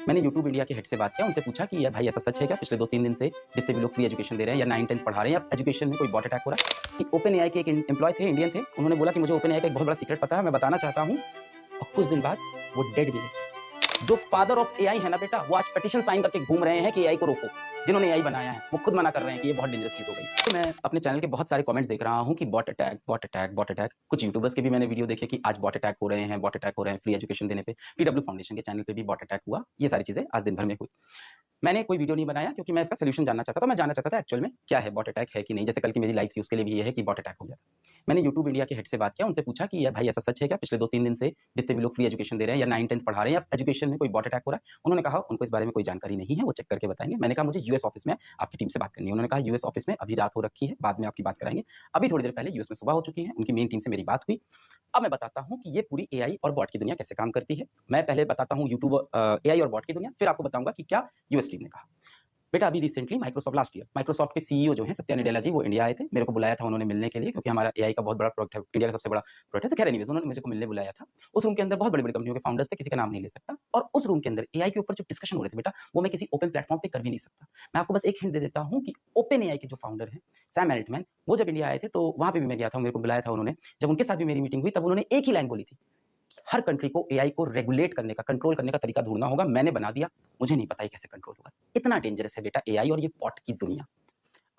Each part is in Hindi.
मैंने यूट्यूब इंडिया के हेड से बात किया, उनसे पूछा कि यार भाई ऐसा सच है क्या पिछले 2-3 दिन से जितने भी लोग फ्री एजुकेशन दे रहे हैं या 9-10 पढ़ा रहे हैं या एजुकेशन में कोई बॉट अटैक हो रहा है? कि ओपन एआई के एक एम्प्लॉय थे, इंडियन थे, उन्होंने बोला कि मुझे ओपन एआई का एक बहुत बड़ा सीक्रेट पता है, मैं बताना चाहता हूँ। और कुछ दिन बाद वो डेड मिले। जो फादर ऑफ एआई है ना बेटा, वो आज पिटीशन साइन करके घूम रहे हैं कि एआई को रोको। जिन्होंने एआई बनाया है वो खुद मना कर रहे हैं कि ये बहुत डेंजरस चीज हो गई। तो मैं अपने चैनल के बहुत सारे कमेंट्स देख रहा हूँ कि bot attack, bot attack, bot attack. कुछ यूट्यूबर्स के भी मैंने वीडियो देखे कि आज बॉट अटैक हो रहे हैं, बॉट अटैक हो रहे हैं फ्री एजुकेशन देने पे। पीडब्ल्यू फाउंडेशन के चैनल पे भी बॉट अटैक हुआ। ये सारी चीजें आज दिन भर में हुई। मैंने कोई वीडियो नहीं बनाया क्योंकि मैं इसका सॉल्यूशन जानना चाहता था। मैं जानना चाहता था एक्चुअल में क्या है, बॉट अटैक है कि नहीं। जैसे कल की मेरी लाइव थी, उसके लिए भी ये है कि बॉट अटैक हो गया। मैंने यूट्यूब इंडिया के हेड से बात किया, उनसे पूछा कि यार भाई ऐसा सच है क्या पिछले 2-3 दिन से जितने भी लोग फ्री एजुकेशन दे रहे हैं या 9-10 पढ़ा रहे हैं या एजुकेशन में कोई बॉट अटैक हो रहा है? उन्होंने कहा उनको इस बारे में कोई जानकारी नहीं है, वो चेक करके बताएंगे। मैंने कहा मुझे यूएस ऑफिस में आपकी टीम से बात करनी है। उन्होंने कहा यूएस ऑफिस में अभी रात हो रखी है, बाद में आपकी बात कराएंगे। अभी थोड़ी देर पहले यूएस में सुबह हो चुकी है, उनकी मेन टीम से मेरी बात हुई। अब मैं बताता हूँ कि ये पूरी एआई और बॉट की दुनिया कैसे काम करती है। मैं पहले बताता हूँ यूट्यूब एआई और बॉट की दुनिया, फिर आपको बताऊंगा कि क्या यूएस टीम ने कहा। बेटा अभी recently Microsoft last year Microsoft के सीईओ जो हैं सत्या नडेला जी, वो इंडिया आए थे। मेरे को बुलाया था उन्होंने मिलने के लिए, क्योंकि हमारा एआई का बहुत बड़ा प्रोडक्ट है, इंडिया का सबसे बड़ा प्रोडक्ट है। तो खैर एनीवेज उन्होंने मुझे को मिलने बुलाया था। उस रूम के अंदर बहुत बड़ी बड़ी कंपनियों के फाउंडर्स थे, किसी का नाम नहीं ले सकता। और उस रूम के अंदर एआई के ऊपर जो डिस्कशन हो रहे थे बेटा, वो मैं किसी ओपन प्लेटफॉर्म पे कर भी नहीं सकता। मैं आपको बस एक हिंट दे देता हूँ कि ओपन एआई के जो फाउंडर हैं सैम एल्टमैन, वो जब इंडिया आए थे तो वहां पे भी मैं गया था, मेरे को बुलाया था उन्होंने। जब उनके साथ भी मेरी मीटिंग हुई तब उन्होंने एक ही लाइन बोली थी, हर कंट्री को एआई को रेगुलेट करने का, कंट्रोल करने का तरीका ढूंढना होगा। मैंने बना दिया, मुझे नहीं पता ये कैसे कंट्रोल होगा। इतना डेंजरस है बेटा एआई और ये बॉट की दुनिया।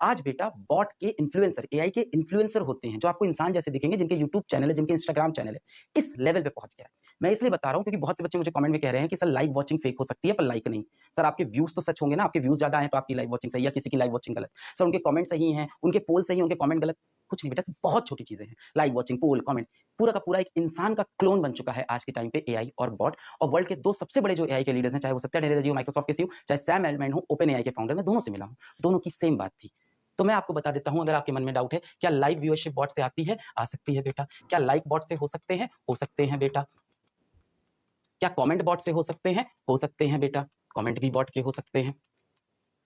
आज बेटा बॉट के इन्फ्लुएंसर, एआई के इन्फ्लुएंसर होते हैं जो आपको इंसान जैसे दिखेंगे, जिनके यूट्यूब चैनल है, जिनके इंस्टाग्राम चैनल है। इस लेवल पे पहुंच गया है। मैं इसलिए बता रहा हूं क्योंकि बहुत से बच्चे मुझे कमेंट में कह रहे हैं कि सर लाइव वॉचिंग फेक हो सकती है पर लाइक नहीं। सर आपके व्यूज तो सच होंगे ना, आपके व्यूज ज्यादा आए तो आपकी लाइव वॉचिंग सही, या किसी की लाइव वॉचिंग गलत। सर उनके कमेंट सही हैं, उनके पोल सही है, उनके कमेंट गलत। कुछ नहीं बेटा, बहुत छोटी चीजें हैं। लाइव वॉचिंग, पोल, कमेंट, पूरा का पूरा एक इंसान का क्लोन बन चुका है आज के टाइम पे एआई और बॉट। और वर्ल्ड के दो सबसे बड़े जो एआई के लीडर्स हैं, चाहे वो सत्या नडेला जी हो माइक्रोसॉफ्ट के सीईओ, चाहे सैम एल्टमैन हो ओपन एआई के फाउंडर, मैं दोनों से मिला हूं, दोनों की सेम बात थी। तो मैं आपको बता देता हूं, अगर आपके मन में डाउट है क्या लाइव व्यूअरशिप बॉट से आती है, आ सकती है बेटा। क्या लाइक बॉट से हो सकते हैं, हो सकते हैं बेटा। क्या कमेंट बॉट से हो सकते हैं, हो सकते हैं बेटा। कमेंट भी बॉट के हो सकते हैं।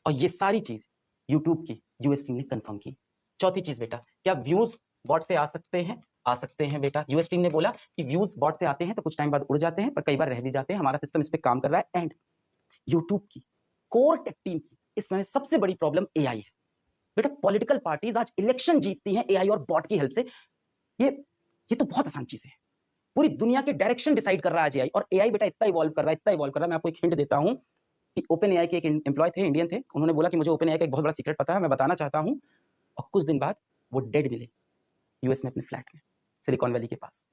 और ये सारी चीज यूट्यूब की यूएस टीम ने कंफर्म की। चौथी चीज बेटा, क्या व्यूज बॉट से आ सकते हैं, आ सकते हैं बेटा। यूएस टीम ने बोला कि व्यूज बॉट से आते हैं तो कुछ टाइम बाद उड़ जाते हैं, पर कई बार रह भी जाते हैं। हमारा सिस्टम इस पे काम कर रहा है। एंड यूट्यूब की कोर टेक टीम की इसमें सबसे बड़ी प्रॉब्लम एआई है बेटा। पॉलिटिकल पार्टीज आज इलेक्शन जीतती हैं एआई और बॉट की हेल्प से। ये तो बहुत आसान चीज है। पूरी दुनिया के डायरेक्शन डिसाइड कर रहा है एआई। और एआई बेटा इतना इवॉल्व कर रहा है, इतना इवॉल्व कर रहा है। मैं आपको एक हिंट देता हूं कि ओपन एआई के एक एम्प्लॉय थे, इंडियन थे, उन्होंने बोला कि मुझे ओपन एआई का एक बहुत बड़ा सीक्रेट पता है, मैं बताना चाहता हूं। और कुछ दिन बाद वो डेड मिले यूएस में, अपने फ्लैट में, सिलिकॉन वैली के पास।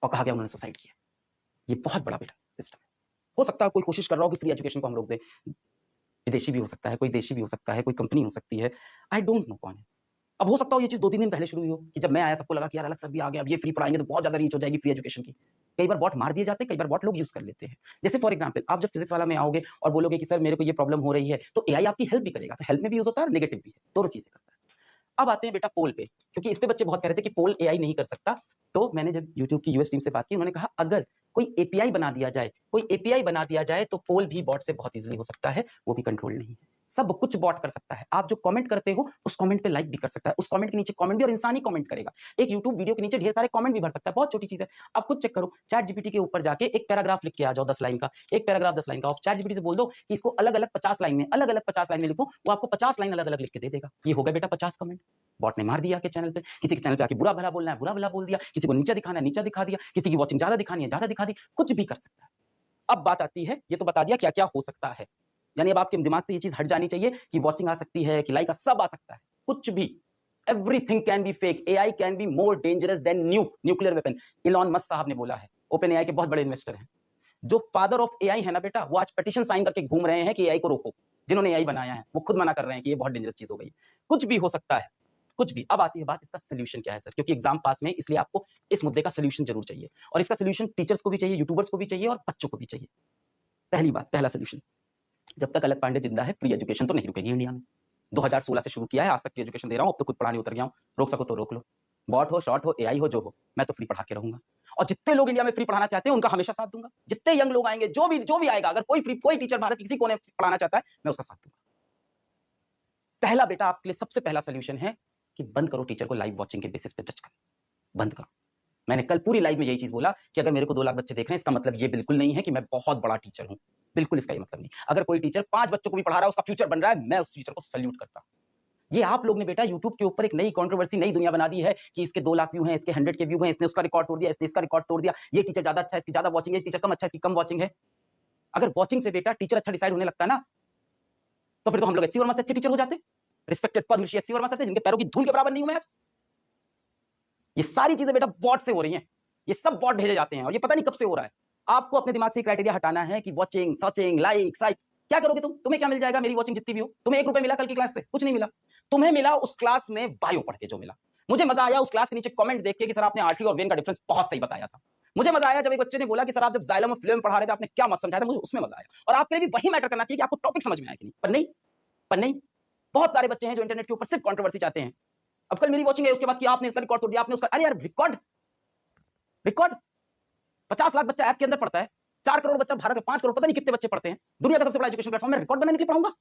और कहा गया उन्होंने सुसाइड किया। ये बहुत बड़ा बेटा सिस्टम है। हो सकता है कोई कोशिश कर रहा हो कि फ्री एजुकेशन को हम रोक दें। विदेशी भी हो सकता है, कोई देशी भी हो सकता है, कोई कंपनी हो सकती है। आई डोंट नो कौन है। अब हो सकता हो ये चीज 2-3 दिन पहले शुरू हुई हो कि जब मैं आया सबको लगा कि यार अलग सर भी आ गया, अब ये फ्री पढ़ाएंगे तो बहुत ज्यादा रीच हो जाएगी फ्री एजुकेशन की। कई बार बॉट मार दिए जाते हैं, कई बार बॉट लोग यूज कर लेते हैं। जैसे फॉर एग्जांपल आप जब फिजिक्स वाला में आओगे और बोलोगे कि सर मेरे को ये प्रॉब्लम हो रही है, तो एआई आपकी हेल्प भी करेगा। तो हेल्प में भी यूज होता है और नेगेटिव भी है, दोनों चीजें करता है। अब आते हैं बेटा पोल पे, क्योंकि इस पे बच्चे बहुत कह रहे थे कि पोल एआई नहीं कर सकता। तो मैंने जब यूट्यूब की यूएस टीम से बात की, उन्होंने कहा अगर कोई एपीआई बना दिया जाए, कोई एपीआई बना दिया जाए तो पोल भी बॉट से बहुत इजीली हो सकता है। वो भी कंट्रोल नहीं है, सब कुछ बॉट कर सकता है। आप जो कमेंट करते हो उस कमेंट पे लाइक भी कर सकता है, उस कमेंट के नीचे कमेंट भी, और इंसान ही कमेंट करेगा। एक यूट्यूब वीडियो के नीचे ढेर सारे कमेंट भी भर सकता है, बहुत छोटी चीज है। आप खुद चेक करो, चैट जीपीटी के ऊपर जाके एक पैराग्राफ लिख के आ जाओ, 10 लाइन का, एक पैराग्राफ 10 लाइन का। और चैट जीपीटी से बोल दो कि इसको अलग अलग 50 लाइन में, अलग अलग 50 लाइन में लिखो, वो आपको 50 लाइन अलग अलग लिख के दे देगा। ये हो गया बेटा 50 कमेंट। बॉट ने मार दिया के चैनल पे। किसी के चैनल पे आके बुरा भला बोलना है, बुरा भला बोल दिया। किसी को नीचा दिखाना है, नीचा दिखा दिया। किसी की वॉचिंग ज्यादा दिखानी है, ज्यादा दिखा दी। कुछ भी कर सकता है। अब बात आती है, ये तो बता दिया क्या क्या हो सकता है, यानी अब आपके दिमाग से ये चीज हट जानी चाहिए कि वॉचिंग आ सकती है, कि लाइक सब आ सकता है। कुछ भी, everything can be fake. AI can be more dangerous than nuclear weapon. Elon Musk साहब ने बोला है, ओपन एआई के बहुत बड़े इन्वेस्टर हैं। जो फादर ऑफ एआई है ना बेटा, वो आज पिटीशन साइन करके घूम रहे हैं कि एआई को रोको। जिन्होंने एआई बनाया है वो खुद मना कर रहे हैं कि ये बहुत डेंजरस चीज हो गई। कुछ भी हो सकता है, कुछ भी। अब आती है बात, इसका सोल्यूशन क्या है सर, क्योंकि एग्जाम पास में, इसलिए आपको इस मुद्दे का सोल्यूशन जरूर चाहिए। और इसका सोल्यूशन टीचर्स को भी चाहिए, यूट्यूबर्स को भी चाहिए और बच्चों को भी चाहिए। पहली बात, पहला सोल्यूशन, जब तक अलग पांडे जिंदा है फ्री एजुकेशन तो नहीं रुकेगी इंडिया में। 2016 से शुरू किया है, आज तक फ्री एजुकेशन दे रहा हूं, अब तो खुद पढ़ाने उतर गया हूं। रोक सको तो रोक लो, बॉट हो, शॉर्ट हो, एआई हो, जो हो, मैं तो फ्री पढ़ा के रहूंगा। और जितने लोग इंडिया में फ्री पढ़ाना चाहते हैं उनका हमेशा साथ दूंगा। जितने यंग लोग आएंगे, जो भी आएगा, अगर कोई टीचर भारत किसी कोने पढ़ाना चाहता है, मैं उसका साथ दूंगा। पहला बेटा आपके लिए सबसे पहला सोल्यूशन है कि बंद करो टीचर को लाइव वॉचिंग के बेसिस पे जज करना, बंद करो। मैंने कल पूरी लाइव में यही चीज बोला कि अगर मेरे को 2 लाख बच्चे देख रहे हैं, इसका मतलब ये बिल्कुल नहीं है कि मैं बहुत बड़ा टीचर हूं। बिल्कुल इसका ये मतलब नहीं। अगर कोई टीचर 5 बच्चों को भी पढ़ा रहा है, उसका फ्यूचर बन रहा है, मैं उस टीचर को सैल्यूट करता हूं। ये आप लोग ने बेटा यूट्यूब के ऊपर एक नई कंट्रोवर्सी, नई दुनिया बना दी है कि इसके 2 लाख व्यू हैं, इसके 100 के व्यू हैं, इसने उसका रिकॉर्ड तोड़ दिया, इसने इसका रिकॉर्ड तोड़ दिया, ये टीचर ज्यादा अच्छा है, इसकी ज्यादा वॉचिंग है, टीचर कम अच्छा है, इसकी कम वॉचिंग है। अगर वॉचिंग से बेटा टीचर अच्छा डिसाइड होने लगता है ना, तो फिर तो हम लोग एचसी वर्मा से अच्छे टीचर हो जाते। Respected Padmashri HC Verma sir थे, जिनके पैरों की धूल के बराबर नहीं हूं मैं आज। ये सारी चीजें बेटा बॉट से हो रही हैं, ये सब बॉट भेजे जाते हैं और ये पता नहीं कब से हो रहा है। आपको अपने दिमाग से क्राइटेरिया हटाना है कि वॉचिंग, सर्चिंग, लाइक, साइक क्या करोगे तुम? तुम्हें क्या मिल जाएगा मेरी वॉचिंग जितनी भी हो? तुम्हें 1 रुपए मिला कल की क्लास से? कुछ नहीं मिला। तुम्हें मिला उस क्लास में बायो पढ़ के जो मिला। मुझे मजा आया उस क्लास के नीचे कमेंट देख के कि सर आपने आर्टरी और वेन का डिफरेंस बहुत सही बताया था। मुझे मजा आया जब एक बच्चे ने बोला कि सर आप जब जाइलम और फ्लोएम पढ़ा रहे थे आपने क्या मत समझाया था, मुझे उसमें मजा आया। और आपके लिए भी वही मैटर करना चाहिए कि आपको टॉपिक समझ में आया कि नहीं। पर नहीं, बहुत सारे बच्चे हैं जो इंटरनेट के ऊपर सिर्फ कंट्रोवर्सी चाहते हैं। अब कल मेरी वॉचिंग है, उसके बाद कि आपने इसका रिकॉर्ड तोड़ दिया, आपने उसका, अरे यार रिकॉर्ड 50 लाख बच्चा ऐप के अंदर पढ़ता है, 4 करोड़ बच्चा भारत में, 5 करोड़ पता नहीं कितने बच्चे पढ़ते हैं, दुनिया का सबसे बड़ा एजुकेशन प्लेटफॉर्म में रिकॉर्ड बनाने के लिए पढ़ाऊंगा।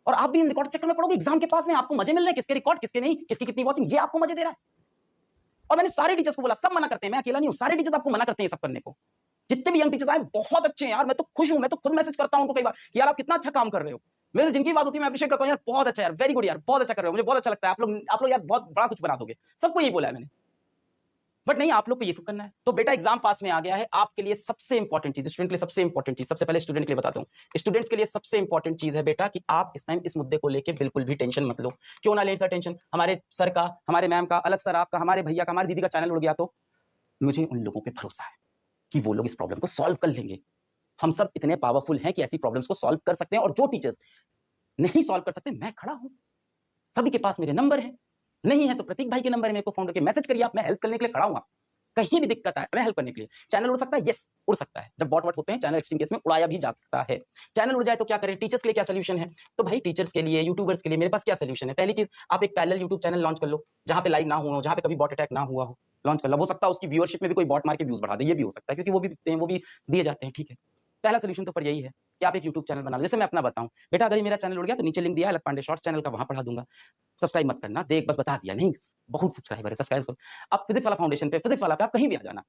और आप भी इन रिकॉर्ड चक्कर में पढ़ोगे, एग्जाम के पास में आपको मजे मिल रहे हैं, किसके रिकॉर्ड किसके नहीं, किसकी कितनी वॉचिंग, ये आपको मजे दे रहा है। और मैंने सारे टीचर्स को बोला, सब मना करते हैं, मैं अकेला नहीं हूं, सारे टीचर्स आपको मना करते हैं सब करने को। जितने भी यंग टीचर्स आए बहुत अच्छे हैं यार, मैं तो खुश हूं, मैं तो खुद मैसेज करता हूं उनको कई बार कि यार आप कितना अच्छा काम कर रहे हो। मेरे जिनकी बात होती है मैं अप्रिशिएट करता हूं, यार बहुत अच्छा यार, वेरी गुड यार, बहुत अच्छा कर रहे हो, मुझे बहुत अच्छा लगता है, आप लोग यार बहुत बड़ा कुछ बना दोगे। सबको यही बोला है मैंने। बट नहीं, आप लोग को ये सब करना है। तो बेटा एग्जाम पास में आ गया है, आपके लिए सबसे इंपॉर्टेंट चीज, स्टूडेंट के लिए सबसे इंपॉर्टेंट चीज, सबसे पहले स्टूडेंट के लिए बताता हूं, स्टूडेंट्स के लिए सबसे इंपॉर्टेंट चीज है बेटा कि आप इस टाइम इस मुद्दे को लेकर बिल्कुल भी टेंशन मत लो। क्यों ना ले सर टेंशन? हमारे सर का, हमारे मैम का, अलग सर आपका, हमारे भैया का, हमारी दीदी का चैनल उड़ गया तो मुझे उन लोगों पर भरोसा है कि वो लोग इस प्रॉब्लम को सॉल्व कर लेंगे। हम सब इतने पावरफुल हैं कि ऐसी प्रॉब्लम्स को सॉल्व कर सकते हैं, और जो टीचर्स नहीं सॉल्व कर सकते, मैं खड़ा हूं, सभी के पास मेरे नंबर है, नहीं है तो प्रतीक भाई के नंबर है, मेरे को फोन करके मैसेज करिए, आप, मैं हेल्प करने के लिए खड़ा हूं। कहीं भी दिक्कत है मैं हेल्प करने के लिए। चैनल उड़ सकता है, यस उड़ सकता है, जब बॉट वॉट होते हैं चैनल एक्सट्रीम केस में उड़ाया भी जा सकता है। चैनल उड़ जाए तो क्या करें? टीचर्स के लिए क्या सोल्यूशन है? तो भाई टीचर्स के लिए, यूट्यूबर्स के लिए मेरे पास क्या सोल्यूशन है? पहली चीज, आप एक पैरेलल यूट्यूब चैनल लॉन्च कर लो, जहां पे लाइव ना हुआ हो, जहां पे कभी बॉट अटैक ना हुआ हो, लॉन्च कर लो। हो सकता है उसकी व्यूअरशिप में भी कोई बॉट मार के व्यूज बढ़ा दे, ये भी हो सकता है, क्योंकि वो भी बिकते हैं, वो भी दिए जाते हैं, ठीक है। पहला सोल्यूशन तो पर यही है कि आप एक यूट्यूब चैनल बना लो। जैसे मैं अपना बताऊं बेटा, अगर ये मेरा चैनल उड़ गया तो नीचे लिंक दिया है अलग पांडे शॉर्ट्स चैनल का, वहां पढ़ा दूंगा। सब्सक्राइब मत करना, देख बस बता दिया, नहीं बहुत सब्सक्राइबर है, सब्सक्राइब। आप फिजिक्स वाला फाउंडेशन पे, फिजिक्स वाला पे आप कहीं भी आ जाना,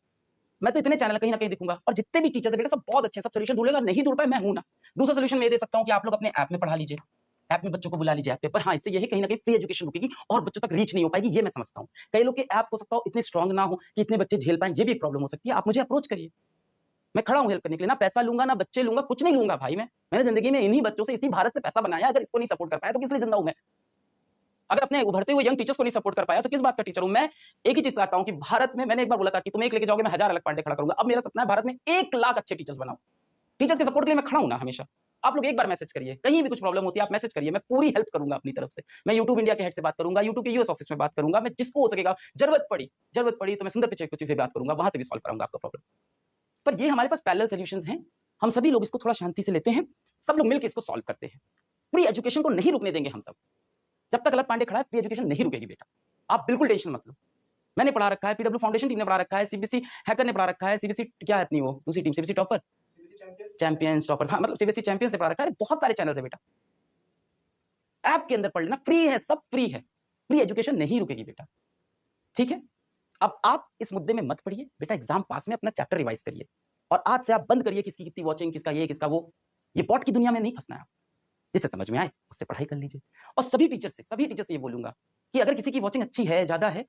मैं तो इतने चैनल कहीं ना कहीं दिखूंगा। और जितने भी टीचर्स है बेटा सब बहुत अच्छे हैं, सब सोल्यूशन ढूंढेगा, नहीं ढूंढ पाए मैं हूं ना। दूसरा सोल्यूशन मैं दे सकता हूं कि आप लोग अपने ऐप में पढ़ा लीजिए, ऐप में बच्चों को बुला लीजिए ऐप पे। पर हाँ, इससे यही कहीं ना कहीं फ्री एजुकेशन रुकेगी और बच्चों तक रीच नहीं हो पाएगी, ये मैं समझता हूं। कई लोग के ऐप हो सकता हो इतने स्ट्रांग ना हो कि इतने बच्चे झेल पाए, ये भी एक प्रॉब्लम हो सकती है। आप मुझे अप्रोच करिए, मैं खड़ा हूं हेल्प करने के लिए। ना पैसा लूंगा, ना बच्चे लूंगा, कुछ नहीं लूंगा भाई। मैंने जिंदगी में इन्हीं बच्चों से, इसी भारत से पैसा बनाया। अगर इसको नहीं सपोर्ट कर पाया तो किस लिए जिंदा हूं मैं? अगर अपने उभरते हुए यंग टीचर्स को नहीं सपोर्ट कर पाया तो किस बात का टीचर हूं मैं? एक ही चीज चाहता हूं कि भारत में, मैंने एक बार बोला था कि तुम एक लेके जाओगे, मैं 1000 अलग पांडे खड़ा करूंगा। अब मेरा सपना है भारत में 1 लाख अच्छे टीचर्स बनाओ। टीचर्स के सपोर्ट के लिए मैं खड़ा हूं ना हमेशा। आप लोग एक बार मैसेज करिए, कहीं भी कुछ प्रॉब्लम होती है आप मैसेज करिए, मैं पूरी हेल्प करूंगा अपनी तरफ से। मैं यूट्यूब इंडिया के हेड से बात करूंगा, यूट्यूब के यूएस ऑफिस में बात करूंगा, मैं जिसको हो सकेगा, जरूरत पड़ी तो मैं सुंदर पिचई कुछ भी बात करूंगा, वहां से भी सॉल्व कराऊंगा आपका प्रॉब्लम। पर ये हमारे पास पैरेलल सॉल्यूशंस हैं, हम सभी लोग इसको थोड़ा शांति से लेते हैं, सब लोग मिलकर इसको सॉल्व करते हैं। फ्री एजुकेशन को नहीं रुकने देंगे हम सब। जब तक अलग पांडे खड़ा है, फ्री एजुकेशन नहीं रुकेगी बेटा, आप बिल्कुल टेंशन मत लो। मैंने पढ़ा रखा है, पीडब्ल्यू फाउंडेशन टीम ने पढ़ा रखा है, सीबीएसई हैकर ने पढ़ा रखा है, सीबीएसई क्या है अपनी वो दूसरी team, CBSE topper, champions topper, हाँ मतलब सीबीएसई चैंपियंस ने पढ़ा रखा है। बहुत सारे चैनल्स है बेटा, ऐप के अंदर पढ़ लेना, फ्री है, सब फ्री है। फ्री एजुकेशन नहीं रुकेगी बेटा, ठीक है। अब आप इस मुद्दे में मत पढ़िए बेटा, एग्जाम पास में अपना चैप्टर रिवाइज करिए, और आज से आप बंद करिए किसकी कितनी वॉचिंग, किसका ये किसका वो, ये बॉट की दुनिया में नहीं फंसना है। जिससे समझ में आए उससे पढ़ाई कर लीजिए। और सभी टीचर से ये बोलूंगा कि अगर किसी की वॉचिंग अच्छी है, ज्यादा है,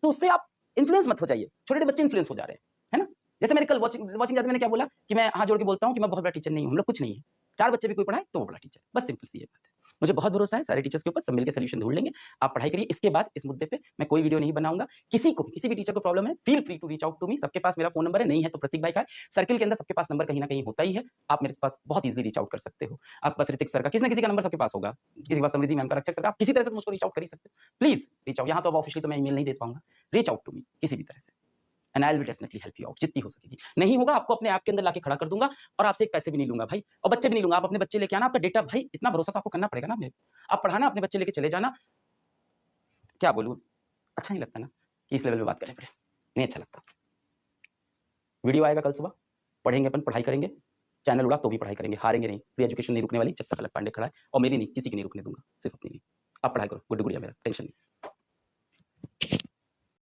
तो उससे आप इन्फ्लुएंस मत हो जाइए। छोटे बच्चे इन्फ्लुएंस हो जा रहे हैं, है ना। जैसे मैंने कल वॉचिंग ज्यादा, मैंने क्या बोला कि मैं हाथ जोड़ के बोलता हूं कि मैं बहुत बड़ा टीचर नहीं हूं, हम लोग कुछ नहीं है। 4 बच्चे भी कोई पढ़ाए तो वो बड़ा टीचर, बस सिंपल सी ये बात है। मुझे बहुत भरोसा है सारे टीचर्स के ऊपर, सब मिलकर सोल्यूशन ढूंढ लेंगे। आप पढ़ाई करिए, इसके बाद इस मुद्दे पे मैं कोई वीडियो नहीं बनाऊंगा। किसी को भी, किसी भी टीचर को प्रॉब्लम है, feel free to reach out to me. सबके पास मेरा फोन नंबर है, नहीं है तो प्रतीक भाई का है। सर्किल के अंदर सबके पास नंबर कहीं ना कहीं होता ही है, आप मेरे पास बहुत इजीली रीच आउट कर सकते हो। आपके पास ऋतिक सर का, किसी ना किसी का नंबर सबके पास होगा, किसी के पास समृद्धि मैम का, रक्षक सर का, आप किसी तरह से मुझको रीच आउट कर ही सकते हो। प्लीज रीच आउट, यहाँ तो अब ऑफिशियली तो मैं ईमेल नहीं दे पाऊंगा, रीच आउट टू मी किसी भी तरह से, and I will definitely help you out जितनी हो सकेगी। नहीं होगा आपको अपने ऐप के अंदर लाके खड़ा कर दूंगा, और आपसे एक पैसे भी नहीं लूंगा भाई, और बच्चे भी नहीं लूंगा। आप अपने बच्चे लेके आना, आपका डेटा भाई, इतना भरोसा तो आपको करना पड़ेगा ना मेरे। आप पढ़ाना, अपने बच्चे लेके चले जाना। क्या बोलूं, अच्छा नहीं लगता ना कि इस लेवल पे बात करें, पड़े नहीं अच्छा लगता। वीडियो आएगा कल सुबह, पढ़ेंगे अपन, पढ़ाई करेंगे, चैनल उड़ा तो भी पढ़ाई करेंगे, हारेंगे नहीं। फ्री एजुकेशन नहीं रुकने वाली जब तक अलग पांडे खड़ा है, और मेरी नहीं, किसी की नहीं रुकने दूंगा, सिर्फ अपनी नहीं। आप पढ़ाई करो, गुड्डू गुड़िया मेरा, टेंशन नहीं।